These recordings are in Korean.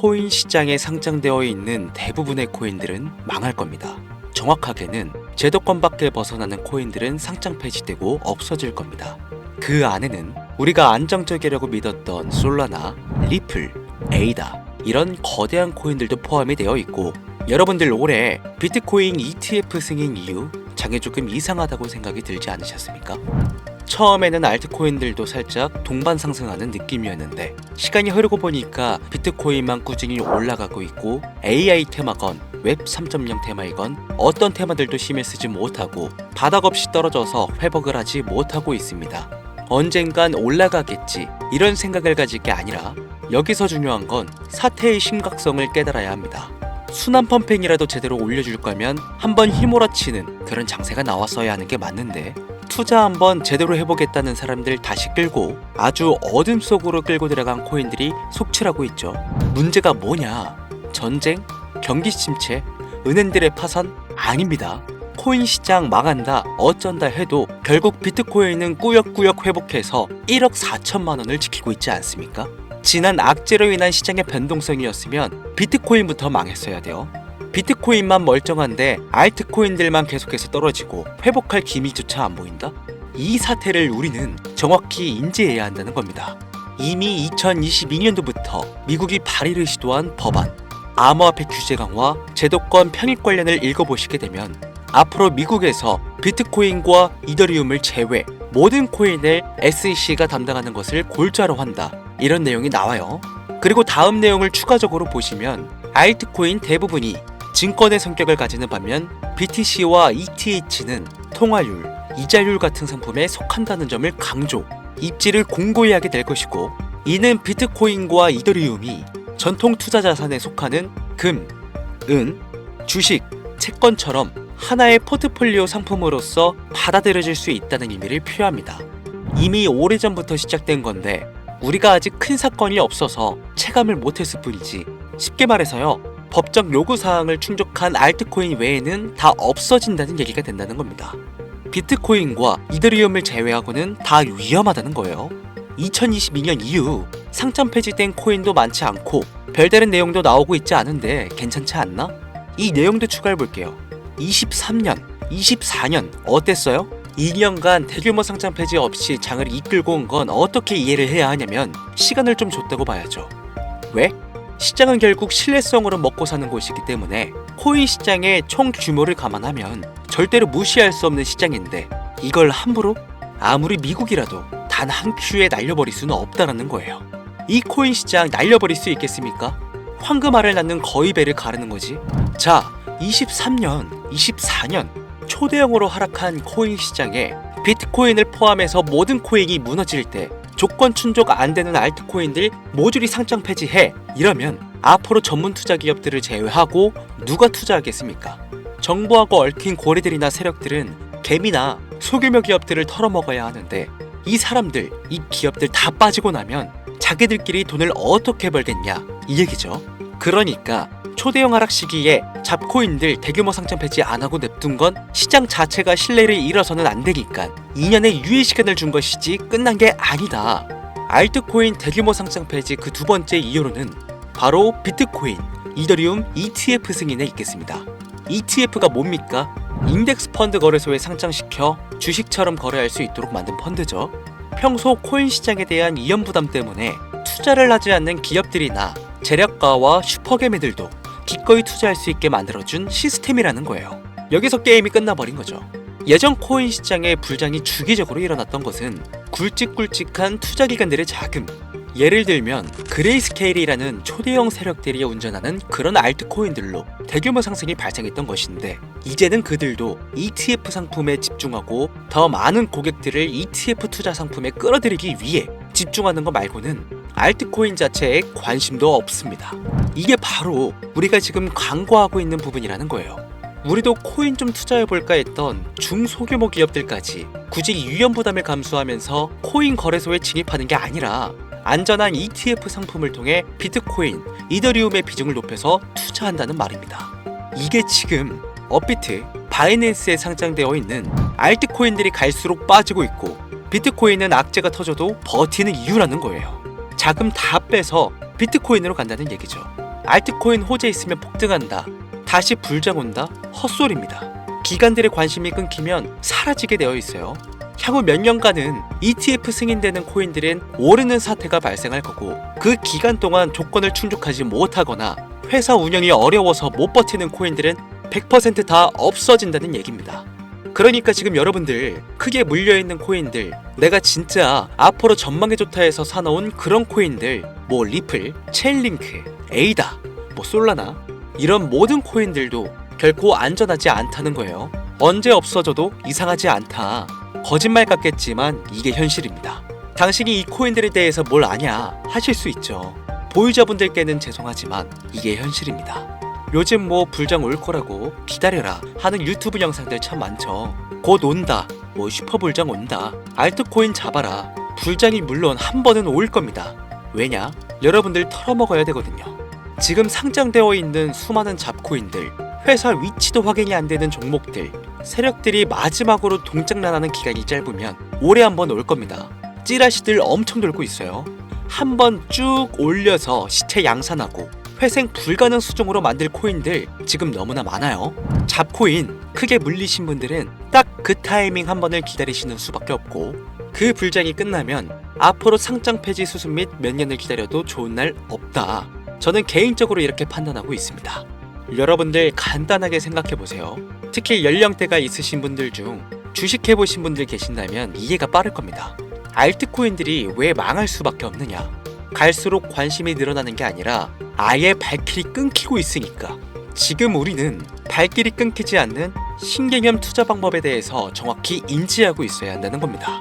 코인 시장에 상장되어 있는 대부분의 코인들은 망할 겁니다. 정확하게는 제도권 밖에 벗어나는 코인들은 상장 폐지되고 없어질 겁니다. 그 안에는 우리가 안정적이라고 믿었던 솔라나, 리플, 에이다 이런 거대한 코인들도 포함이 되어 있고, 여러분들 올해 비트코인 ETF 승인 이후 장이 조금 이상하다고 생각이 들지 않으셨습니까? 처음에는 알트코인들도 살짝 동반 상승하는 느낌이었는데 시간이 흐르고 보니까 비트코인만 꾸준히 올라가고 있고, AI 테마건, 웹 3.0 테마이건 어떤 테마들도 힘을 쓰지 못하고 바닥 없이 떨어져서 회복을 하지 못하고 있습니다. 언젠간 올라가겠지 이런 생각을 가질 게 아니라 여기서 중요한 건 사태의 심각성을 깨달아야 합니다. 순환 펌핑이라도 제대로 올려줄 거면 한번 휘몰아치는 그런 장세가 나왔어야 하는 게 맞는데, 투자 한번 제대로 해보겠다는 사람들 다시 끌고 아주 어둠 속으로 끌고 들어간 코인들이 속출하고 있죠. 문제가 뭐냐? 전쟁? 경기 침체? 은행들의 파산? 아닙니다. 코인 시장 망한다 어쩐다 해도 결국 비트코인은 꾸역꾸역 회복해서 1억 4천만 원을 지키고 있지 않습니까? 지난 악재로 인한 시장의 변동성이었으면 비트코인부터 망했어야 돼요. 비트코인만 멀쩡한데 알트코인들만 계속해서 떨어지고 회복할 기미조차 안 보인다? 이 사태를 우리는 정확히 인지해야 한다는 겁니다. 이미 2022년도부터 미국이 발의를 시도한 법안, 암호화폐 규제 강화, 제도권 편입 관련을 읽어보시게 되면 앞으로 미국에서 비트코인과 이더리움을 제외 모든 코인을 SEC가 담당하는 것을 골자로 한다, 이런 내용이 나와요. 그리고 다음 내용을 추가적으로 보시면 알트코인 대부분이 증권의 성격을 가지는 반면 BTC와 ETH는 통화율, 이자율 같은 상품에 속한다는 점을 강조, 입지를 공고히 하게 될 것이고, 이는 비트코인과 이더리움이 전통 투자 자산에 속하는 금, 은, 주식, 채권처럼 하나의 포트폴리오 상품으로서 받아들여질 수 있다는 의미를 표합니다. 이미 오래전부터 시작된 건데 우리가 아직 큰 사건이 없어서 체감을 못했을 뿐이지, 쉽게 말해서요, 법적 요구사항을 충족한 알트코인 외에는 다 없어진다는 얘기가 된다는 겁니다. 비트코인과 이더리움을 제외하고는 다 위험하다는 거예요. 2022년 이후 상장 폐지된 코인도 많지 않고 별다른 내용도 나오고 있지 않은데 괜찮지 않나? 이 내용도 추가해 볼게요. 23년, 24년 어땠어요? 2년간 대규모 상장 폐지 없이 장을 이끌고 온 건 어떻게 이해를 해야 하냐면 시간을 좀 줬다고 봐야죠. 왜? 시장은 결국 신뢰성으로 먹고 사는 곳이기 때문에 코인 시장의 총 규모를 감안하면 절대로 무시할 수 없는 시장인데, 이걸 함부로 아무리 미국이라도 단 한 큐에 날려버릴 수는 없다라는 거예요. 이 코인 시장 날려버릴 수 있겠습니까? 황금알을 낳는 거위배를 가르는 거지. 자, 23년, 24년 초대형으로 하락한 코인 시장에 비트코인을 포함해서 모든 코인이 무너질 때 조건 충족 안 되는 알트코인들 모조리 상장 폐지해, 이러면 앞으로 전문 투자 기업들을 제외하고 누가 투자하겠습니까? 정부하고 얽힌 고래들이나 세력들은 개미나 소규모 기업들을 털어먹어야 하는데, 이 사람들, 이 기업들 다 빠지고 나면 자기들끼리 돈을 어떻게 벌겠냐, 이 얘기죠. 그러니까 초대형 하락 시기에 잡코인들 대규모 상장 폐지 안 하고 냅둔 건 시장 자체가 신뢰를 잃어서는 안 되니까 2년의 유예 시간을 준 것이지 끝난 게 아니다. 알트코인 대규모 상장 폐지 그 두 번째 이유로는 바로 비트코인, 이더리움 ETF 승인에 있겠습니다. ETF가 뭡니까? 인덱스 펀드 거래소에 상장시켜 주식처럼 거래할 수 있도록 만든 펀드죠. 평소 코인 시장에 대한 위험 부담 때문에 투자를 하지 않는 기업들이나 재력가와 슈퍼개미들도 기꺼이 투자할 수 있게 만들어준 시스템이라는 거예요. 여기서 게임이 끝나버린 거죠. 예전 코인 시장의 불장이 주기적으로 일어났던 것은 굵직굵직한 투자기관들의 자금, 예를 들면 그레이스케일이라는 초대형 세력들이 운전하는 그런 알트코인들로 대규모 상승이 발생했던 것인데, 이제는 그들도 ETF 상품에 집중하고 더 많은 고객들을 ETF 투자 상품에 끌어들이기 위해 집중하는 것 말고는 알트코인 자체에 관심도 없습니다. 이게 바로 우리가 지금 광고하고 있는 부분이라는 거예요. 우리도 코인 좀 투자해볼까 했던 중소규모 기업들까지 굳이 위험 부담을 감수하면서 코인 거래소에 진입하는 게 아니라 안전한 ETF 상품을 통해 비트코인, 이더리움의 비중을 높여서 투자한다는 말입니다. 이게 지금 업비트, 바이낸스에 상장되어 있는 알트코인들이 갈수록 빠지고 있고 비트코인은 악재가 터져도 버티는 이유라는 거예요. 자금 다 빼서 비트코인으로 간다는 얘기죠. 알트코인 호재 있으면 폭등한다, 다시 불장 온다, 헛소리입니다. 기관들의 관심이 끊기면 사라지게 되어 있어요. 향후 몇 년간은 ETF 승인되는 코인들은 오르는 사태가 발생할 거고, 그 기간 동안 조건을 충족하지 못하거나 회사 운영이 어려워서 못 버티는 코인들은 100%다 없어진다는 얘기입니다. 그러니까 지금 여러분들 크게 물려있는 코인들, 내가 진짜 앞으로 전망이 좋다 해서 사놓은 그런 코인들, 뭐 리플, 체인링크, 에이다, 뭐 솔라나, 이런 모든 코인들도 결코 안전하지 않다는 거예요. 언제 없어져도 이상하지 않다. 거짓말 같겠지만 이게 현실입니다. 당신이 이 코인들에 대해서 뭘 아냐 하실 수 있죠. 보유자분들께는 죄송하지만 이게 현실입니다. 요즘 뭐 불장 올 거라고 기다려라 하는 유튜브 영상들 참 많죠. 곧 온다, 뭐 슈퍼불장 온다, 알트코인 잡아라. 불장이 물론 한 번은 올 겁니다. 왜냐? 여러분들 털어먹어야 되거든요. 지금 상장되어 있는 수많은 잡코인들, 회사 위치도 확인이 안 되는 종목들, 세력들이 마지막으로 동작난하는 기간이 짧으면 올해 한 번 올 겁니다. 찌라시들 엄청 돌고 있어요. 한 번 쭉 올려서 시체 양산하고 회생 불가능 수준으로 만들 코인들 지금 너무나 많아요. 잡코인 크게 물리신 분들은 딱 그 타이밍 한 번을 기다리시는 수밖에 없고, 그 불장이 끝나면 앞으로 상장 폐지 수습 및 몇 년을 기다려도 좋은 날 없다. 저는 개인적으로 이렇게 판단하고 있습니다. 여러분들 간단하게 생각해보세요. 특히 연령대가 있으신 분들 중 주식해보신 분들 계신다면 이해가 빠를 겁니다. 알트코인들이 왜 망할 수밖에 없느냐? 갈수록 관심이 늘어나는 게 아니라 아예 발길이 끊기고 있으니까. 지금 우리는 발길이 끊기지 않는 신개념 투자 방법에 대해서 정확히 인지하고 있어야 한다는 겁니다.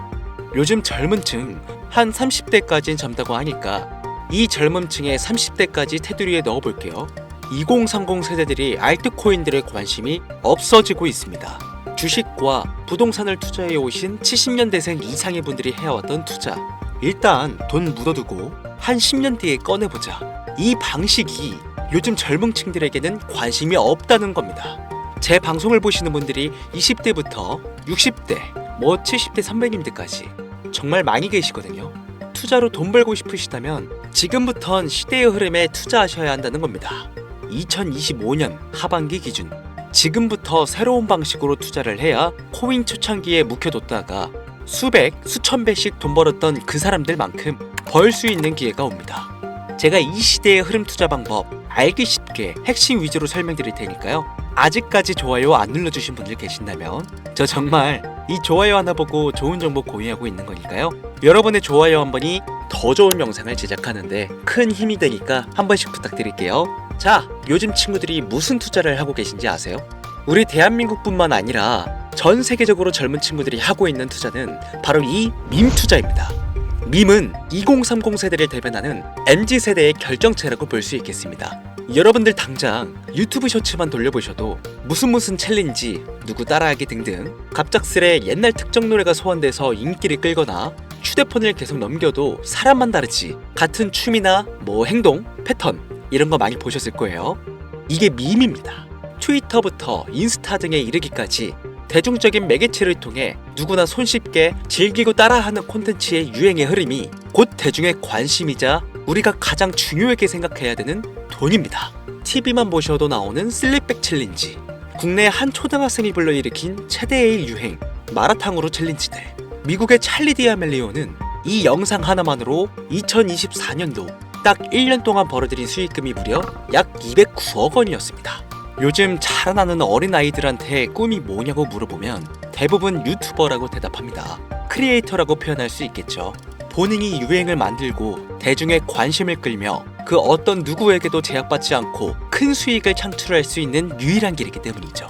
요즘 젊은 층 한 30대까지는 젊다고 하니까 이 젊은 층의 30대까지 테두리에 넣어볼게요. 2030 세대들이 알트코인들의 관심이 없어지고 있습니다. 주식과 부동산을 투자해 오신 70년대생 이상의 분들이 해왔던 투자, 일단 돈 묻어두고 한 10년 뒤에 꺼내보자. 이 방식이 요즘 젊은 층들에게는 관심이 없다는 겁니다. 제 방송을 보시는 분들이 20대부터 60대, 뭐 70대 선배님들까지 정말 많이 계시거든요. 투자로 돈 벌고 싶으시다면 지금부턴 시대의 흐름에 투자하셔야 한다는 겁니다. 2025년 하반기 기준, 지금부터 새로운 방식으로 투자를 해야 코인 초창기에 묵혀뒀다가 수백, 수천 배씩 돈 벌었던 그 사람들만큼 벌 수 있는 기회가 옵니다. 제가 이 시대의 흐름 투자 방법 알기 쉽게 핵심 위주로 설명드릴 테니까요. 아직까지 좋아요 안 눌러주신 분들 계신다면 저 정말 이 좋아요 하나 보고 좋은 정보 공유하고 있는 거니까요. 여러분의 좋아요 한 번이 더 좋은 영상을 제작하는데 큰 힘이 되니까 한 번씩 부탁드릴게요. 자, 요즘 친구들이 무슨 투자를 하고 계신지 아세요? 우리 대한민국뿐만 아니라 전 세계적으로 젊은 친구들이 하고 있는 투자는 바로 이 밈 투자입니다. 밈은 2030 세대를 대변하는 MZ세대의 결정체라고 볼 수 있겠습니다. 여러분들 당장 유튜브 쇼츠만 돌려보셔도 무슨 챌린지, 누구 따라하기 등등 갑작스레 옛날 특정 노래가 소환돼서 인기를 끌거나 휴대폰을 계속 넘겨도 사람만 다르지 같은 춤이나 뭐 행동, 패턴 이런 거 많이 보셨을 거예요. 이게 밈입니다. 트위터부터 인스타 등에 이르기까지 대중적인 매개체를 통해 누구나 손쉽게 즐기고 따라하는 콘텐츠의 유행의 흐름이 곧 대중의 관심이자 우리가 가장 중요하게 생각해야 되는 돈입니다. TV만 보셔도 나오는 슬립백 챌린지, 국내 한 초등학생이 불러일으킨 최대의 유행 마라탕으로 챌린지들, 미국의 찰리 디아멜리오는 이 영상 하나만으로 2024년도 딱 1년 동안 벌어들인 수익금이 무려 약 209억 원이었습니다. 요즘 자라나는 어린아이들한테 꿈이 뭐냐고 물어보면 대부분 유튜버라고 대답합니다. 크리에이터라고 표현할 수 있겠죠. 본인이 유행을 만들고 대중의 관심을 끌며 그 어떤 누구에게도 제약받지 않고 큰 수익을 창출할 수 있는 유일한 길이기 때문이죠.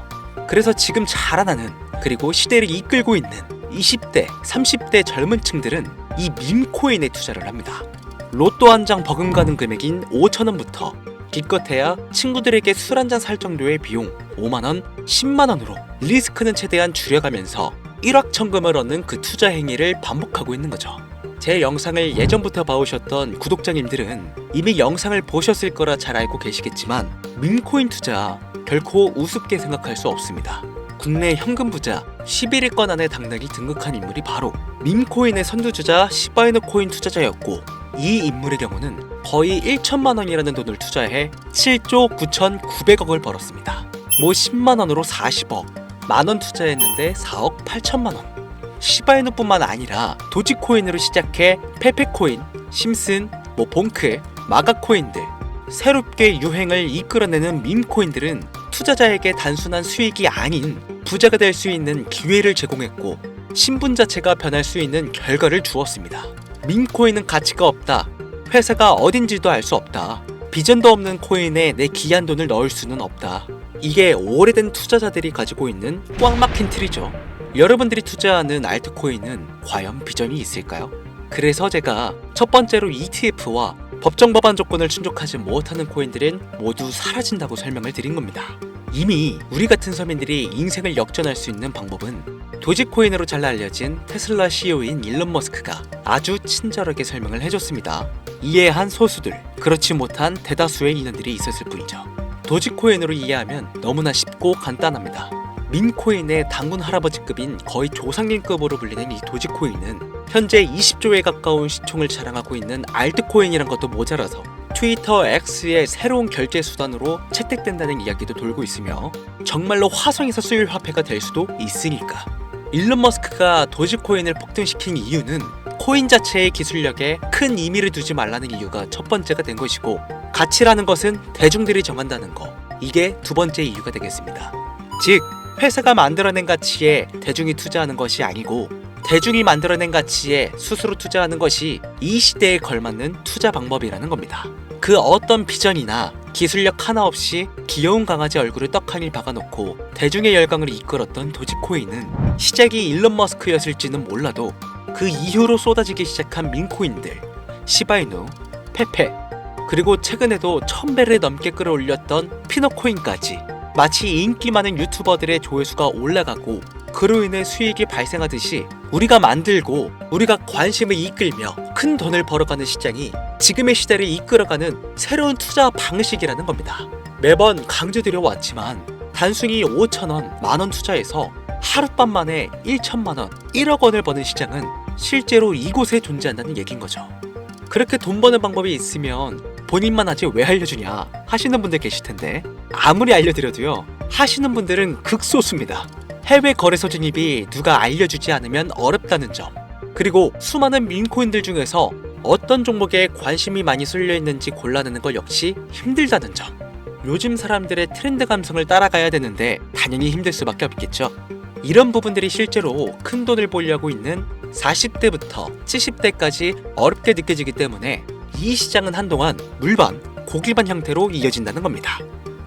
그래서 지금 자라나는, 그리고 시대를 이끌고 있는 20대, 30대 젊은 층들은 이 밈코인에 투자를 합니다. 로또 한 장 버금가는 금액인 5,000원부터 기껏해야 친구들에게 술 한잔 살 정도의 비용 5만원, 10만원으로 리스크는 최대한 줄여가면서 일확천금을 얻는 그 투자 행위를 반복하고 있는 거죠. 제 영상을 예전부터 봐오셨던 구독자님들은 이미 영상을 보셨을 거라 잘 알고 계시겠지만 밈코인 투자 결코 우습게 생각할 수 없습니다. 국내 현금 부자 11위권 안에 당당히 등극한 인물이 바로 밈코인의 선두주자 시바이누 코인 투자자였고, 이 인물의 경우는 거의 1천만 원이라는 돈을 투자해 7조 9,900억을 벌었습니다. 뭐 10만 원으로 40억, 만원 투자했는데 4억 8천만 원. 시바이누뿐만 아니라 도지코인으로 시작해 페페코인, 심슨, 봉크, 마가코인들, 새롭게 유행을 이끌어내는 밈코인들은 투자자에게 단순한 수익이 아닌 부자가 될 수 있는 기회를 제공했고 신분 자체가 변할 수 있는 결과를 주었습니다. 밈코인은 가치가 없다. 회사가 어딘지도 알 수 없다. 비전도 없는 코인에 내 귀한 돈을 넣을 수는 없다. 이게 오래된 투자자들이 가지고 있는 꽉 막힌 틀이죠. 여러분들이 투자하는 알트코인은 과연 비전이 있을까요? 그래서 제가 첫 번째로 ETF와 법정 법안 조건을 충족하지 못하는 코인들은 모두 사라진다고 설명을 드린 겁니다. 이미 우리 같은 서민들이 인생을 역전할 수 있는 방법은 도지코인으로 잘 알려진 테슬라 CEO인 일론 머스크가 아주 친절하게 설명을 해줬습니다. 이해한 소수들, 그렇지 못한 대다수의 인원들이 있었을 뿐이죠. 도지코인으로 이해하면 너무나 쉽고 간단합니다. 밈코인의 당군 할아버지급인 거의 조상님급으로 불리는 이 도지코인은 현재 20조에 가까운 시총을 자랑하고 있는 알트코인이란 것도 모자라서 트위터 X의 새로운 결제 수단으로 채택된다는 이야기도 돌고 있으며 정말로 화성에서 수일 화폐가 될 수도 있으니까. 일론 머스크가 도지코인을 폭등시킨 이유는 코인 자체의 기술력에 큰 의미를 두지 말라는 이유가 첫 번째가 된 것이고, 가치라는 것은 대중들이 정한다는 거, 이게 두 번째 이유가 되겠습니다. 즉, 회사가 만들어낸 가치에 대중이 투자하는 것이 아니고 대중이 만들어낸 가치에 스스로 투자하는 것이 이 시대에 걸맞는 투자 방법이라는 겁니다. 그 어떤 비전이나 기술력 하나 없이 귀여운 강아지 얼굴을 떡하니 박아놓고 대중의 열광을 이끌었던 도지코인은 시작이 일론 머스크였을지는 몰라도 그 이후로 쏟아지기 시작한 밈코인들, 시바이누, 페페, 그리고 최근에도 1000배를 넘게 끌어올렸던 피너코인까지 마치 인기 많은 유튜버들의 조회수가 올라가고 그로 인해 수익이 발생하듯이 우리가 만들고 우리가 관심을 이끌며 큰 돈을 벌어가는 시장이 지금의 시대를 이끌어가는 새로운 투자 방식이라는 겁니다. 매번 강조드려 왔지만 단순히 5천원, 만원 투자해서 하룻밤 만에 1천만원, 1억 원을 버는 시장은 실제로 이곳에 존재한다는 얘기인 거죠. 그렇게 돈 버는 방법이 있으면 본인만 하지 왜 알려주냐 하시는 분들 계실 텐데, 아무리 알려드려도요, 하시는 분들은 극소수입니다. 해외 거래소 진입이 누가 알려주지 않으면 어렵다는 점, 그리고 수많은 밈코인들 중에서 어떤 종목에 관심이 많이 쏠려 있는지 골라내는 것 역시 힘들다는 점. 요즘 사람들의 트렌드 감성을 따라가야 되는데 당연히 힘들 수밖에 없겠죠. 이런 부분들이 실제로 큰 돈을 벌려고 있는 40대부터 70대까지 어렵게 느껴지기 때문에 이 시장은 한동안 물반, 고기반 형태로 이어진다는 겁니다.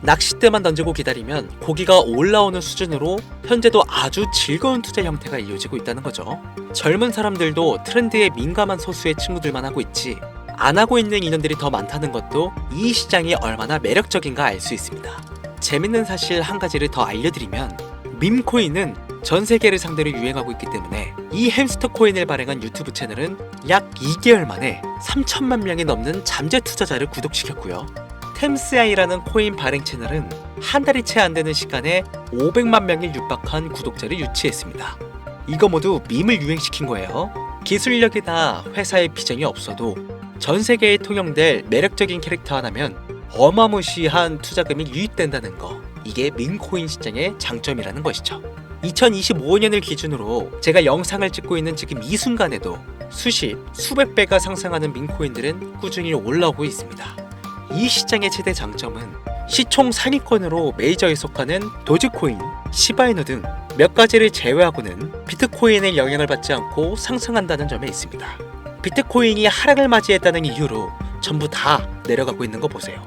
낚싯대만 던지고 기다리면 고기가 올라오는 수준으로 현재도 아주 즐거운 투자 형태가 이어지고 있다는 거죠. 젊은 사람들도 트렌드에 민감한 소수의 친구들만 하고 있지 안 하고 있는 인원들이 더 많다는 것도 이 시장이 얼마나 매력적인가 알 수 있습니다. 재밌는 사실 한 가지를 더 알려드리면, 밈코인은 전 세계를 상대로 유행하고 있기 때문에 이 햄스터 코인을 발행한 유튜브 채널은 약 2개월 만에 3천만 명이 넘는 잠재 투자자를 구독시켰고요. 템스아이라는 코인 발행 채널은 한 달이 채 안 되는 시간에 500만 명에 육박한 구독자를 유치했습니다. 이거 모두 밈을 유행시킨 거예요. 기술력이나 회사의 비전이 없어도 전 세계에 통용될 매력적인 캐릭터 하나면 어마무시한 투자금이 유입된다는 거, 이게 밈코인 시장의 장점이라는 것이죠. 2025년을 기준으로 제가 영상을 찍고 있는 지금 이 순간에도 수십, 수백 배가 상승하는 밈코인들은 꾸준히 올라오고 있습니다. 이 시장의 최대 장점은 시총 상위권으로 메이저에 속하는 도지코인, 시바이누 등 몇 가지를 제외하고는 비트코인의 영향을 받지 않고 상승한다는 점에 있습니다. 비트코인이 하락을 맞이했다는 이유로 전부 다 내려가고 있는 거 보세요.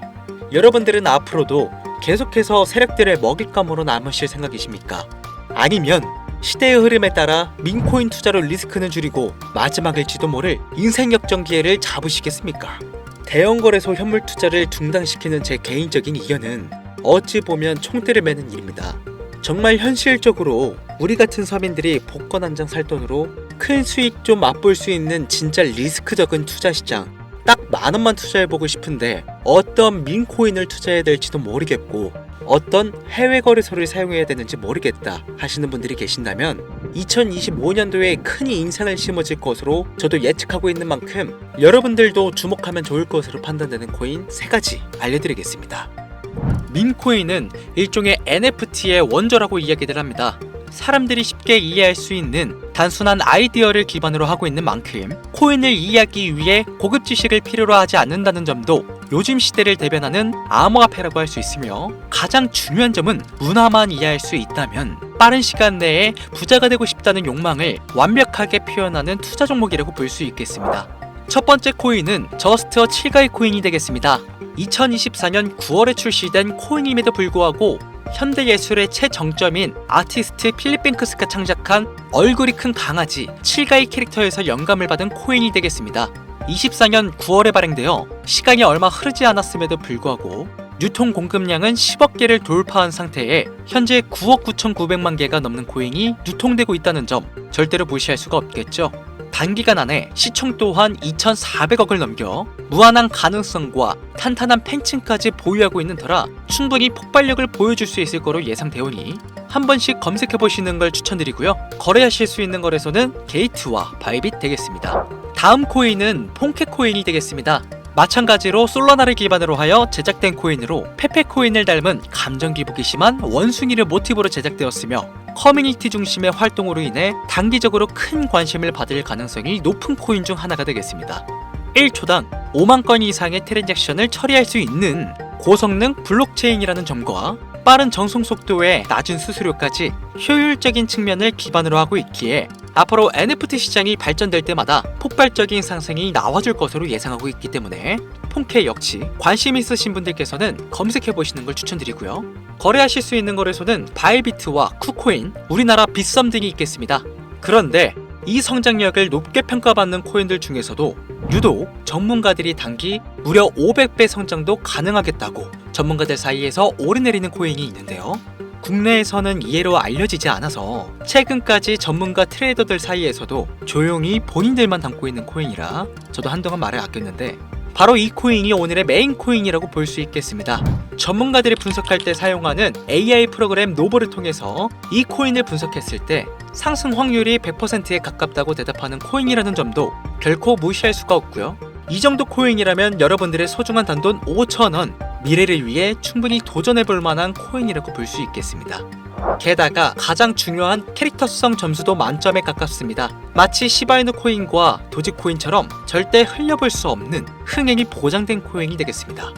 여러분들은 앞으로도 계속해서 세력들의 먹잇감으로 남으실 생각이십니까? 아니면 시대의 흐름에 따라 밈코인 투자로 리스크는 줄이고 마지막일지도 모를 인생 역전 기회를 잡으시겠습니까? 대형 거래소 현물 투자를 중단시키는 제 개인적인 의견은 어찌 보면 총대를 매는 일입니다. 정말 현실적으로 우리 같은 서민들이 복권 한 장 살 돈으로 큰 수익 좀 맛볼 수 있는 진짜 리스크 적은 투자 시장, 딱 10,000원만 투자해보고 싶은데 어떤 밈코인을 투자해야 될지도 모르겠고 어떤 해외 거래소를 사용해야 되는지 모르겠다 하시는 분들이 계신다면 2025년도에 큰 인상을 심어질 것으로 저도 예측하고 있는 만큼 여러분들도 주목하면 좋을 것으로 판단되는 코인 3가지 알려드리겠습니다. 민코인은 일종의 NFT의 원조라고 이야기들 합니다. 사람들이 쉽게 이해할 수 있는 단순한 아이디어를 기반으로 하고 있는 만큼 코인을 이해하기 위해 고급 지식을 필요로 하지 않는다는 점도 요즘 시대를 대변하는 암호화폐라고 할 수 있으며, 가장 중요한 점은 문화만 이해할 수 있다면 빠른 시간 내에 부자가 되고 싶다는 욕망을 완벽하게 표현하는 투자 종목이라고 볼 수 있겠습니다. 첫 번째 코인은 저스트어 7가이 코인이 되겠습니다. 2024년 9월에 출시된 코인임에도 불구하고 현대예술의 최정점인 아티스트 필립 뱅크스가 창작한 얼굴이 큰 강아지 7가이 캐릭터에서 영감을 받은 코인이 되겠습니다. 24년 9월에 발행되어 시간이 얼마 흐르지 않았음에도 불구하고 유통 공급량은 10억 개를 돌파한 상태에 현재 9억 9,900만 개가 넘는 코인이 유통되고 있다는 점 절대로 무시할 수가 없겠죠. 단기간 안에 시총 또한 2,400억을 넘겨 무한한 가능성과 탄탄한 팬층까지 보유하고 있는 터라 충분히 폭발력을 보여줄 수 있을 거로 예상되오니 한 번씩 검색해보시는 걸 추천드리고요. 거래하실 수 있는 거래소는 게이트와 바이빗 되겠습니다. 다음 코인은 폰케 코인이 되겠습니다. 마찬가지로 솔라나를 기반으로 하여 제작된 코인으로 페페 코인을 닮은 감정 기복이 심한 원숭이를 모티브로 제작되었으며, 커뮤니티 중심의 활동으로 인해 단기적으로 큰 관심을 받을 가능성이 높은 코인 중 하나가 되겠습니다. 1초당 5만 건 이상의 트랜잭션을 처리할 수 있는 고성능 블록체인이라는 점과 빠른 전송 속도에 낮은 수수료까지 효율적인 측면을 기반으로 하고 있기에 앞으로 NFT 시장이 발전될 때마다 폭발적인 상승이 나와줄 것으로 예상하고 있기 때문에 폰케 역시 관심 있으신 분들께서는 검색해보시는 걸 추천드리고요. 거래하실 수 있는 거래소는 바이비트와 쿠코인, 우리나라 빗썸 등이 있겠습니다. 그런데 이 성장력을 높게 평가받는 코인들 중에서도 유독 전문가들이 단기 무려 500배 성장도 가능하겠다고 전문가들 사이에서 오르내리는 코인이 있는데요. 국내에서는 이해로 알려지지 않아서 최근까지 전문가 트레이더들 사이에서도 조용히 본인들만 담고 있는 코인이라 저도 한동안 말을 아꼈는데, 바로 이 코인이 오늘의 메인 코인이라고 볼 수 있겠습니다. 전문가들이 분석할 때 사용하는 AI 프로그램 노보를 통해서 이 코인을 분석했을 때 상승 확률이 100%에 가깝다고 대답하는 코인이라는 점도 결코 무시할 수가 없고요. 이 정도 코인이라면 여러분들의 소중한 단돈 5,000원, 미래를 위해 충분히 도전해볼 만한 코인이라고 볼 수 있겠습니다. 게다가 가장 중요한 캐릭터성 점수도 만점에 가깝습니다. 마치 시바이누 코인과 도지코인처럼 절대 흘려볼 수 없는 흥행이 보장된 코인이 되겠습니다.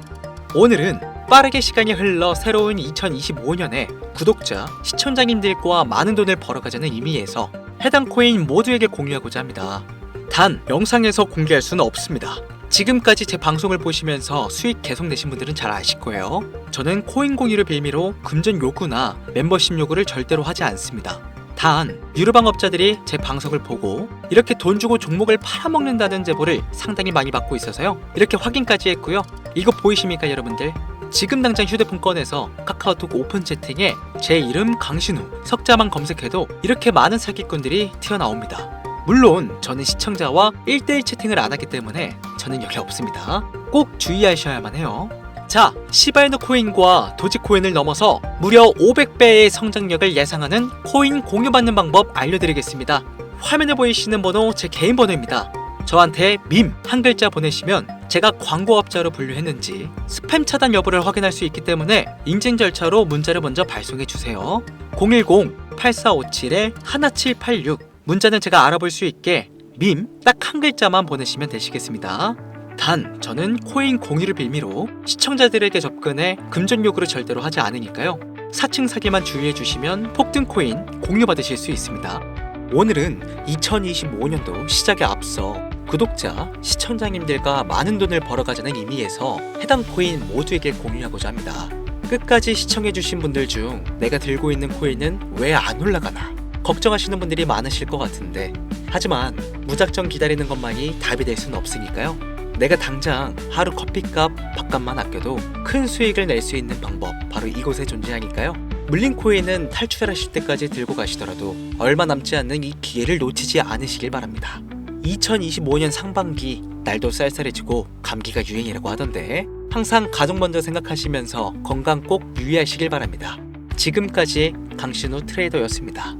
오늘은 빠르게 시간이 흘러 새로운 2025년에 구독자, 시청자님들과 많은 돈을 벌어가자는 의미에서 해당 코인 모두에게 공유하고자 합니다. 단, 영상에서 공개할 수는 없습니다. 지금까지 제 방송을 보시면서 수익 계속 내신 분들은 잘 아실 거예요. 저는 코인 공유를 빌미로 금전 요구나 멤버십 요구를 절대로 하지 않습니다. 단, 유료방업자들이 제 방송을 보고 이렇게 돈 주고 종목을 팔아먹는다는 제보를 상당히 많이 받고 있어서요. 이렇게 확인까지 했고요. 이거 보이십니까 여러분들? 지금 당장 휴대폰 꺼내서 카카오톡 오픈 채팅에 제 이름 강신우, 석자만 검색해도 이렇게 많은 사기꾼들이 튀어나옵니다. 물론 저는 시청자와 1대1 채팅을 안 하기 때문에 저는 여기 없습니다. 꼭 주의하셔야만 해요. 자, 시바이누 코인과 도지코인을 넘어서 무려 500배의 성장력을 예상하는 코인 공유받는 방법 알려드리겠습니다. 화면에 보이시는 번호 제 개인 번호입니다. 저한테 밈 한 글자 보내시면 제가 광고업자로 분류했는지 스팸 차단 여부를 확인할 수 있기 때문에 인증 절차로 문자를 먼저 발송해주세요. 010-8457-1786 문자는 제가 알아볼 수 있게 밈 딱 한 글자만 보내시면 되시겠습니다. 단, 저는 코인 공유를 빌미로 시청자들에게 접근해 금전 요구를 절대로 하지 않으니까요. 사칭 사기만 주의해 주시면 폭등 코인 공유 받으실 수 있습니다. 오늘은 2025년도 시작에 앞서 구독자, 시청자님들과 많은 돈을 벌어가자는 의미에서 해당 코인 모두에게 공유하고자 합니다. 끝까지 시청해주신 분들 중 내가 들고 있는 코인은 왜 안 올라가나 걱정하시는 분들이 많으실 것 같은데, 하지만 무작정 기다리는 것만이 답이 될 수는 없으니까요. 내가 당장 하루 커피값, 밥값만 아껴도 큰 수익을 낼 수 있는 방법 바로 이곳에 존재하니까요. 물린 코인은 탈출하실 때까지 들고 가시더라도 얼마 남지 않는 이 기회를 놓치지 않으시길 바랍니다. 2025년 상반기 날도 쌀쌀해지고 감기가 유행이라고 하던데 항상 가족 먼저 생각하시면서 건강 꼭 유의하시길 바랍니다. 지금까지 강신우 트레이더였습니다.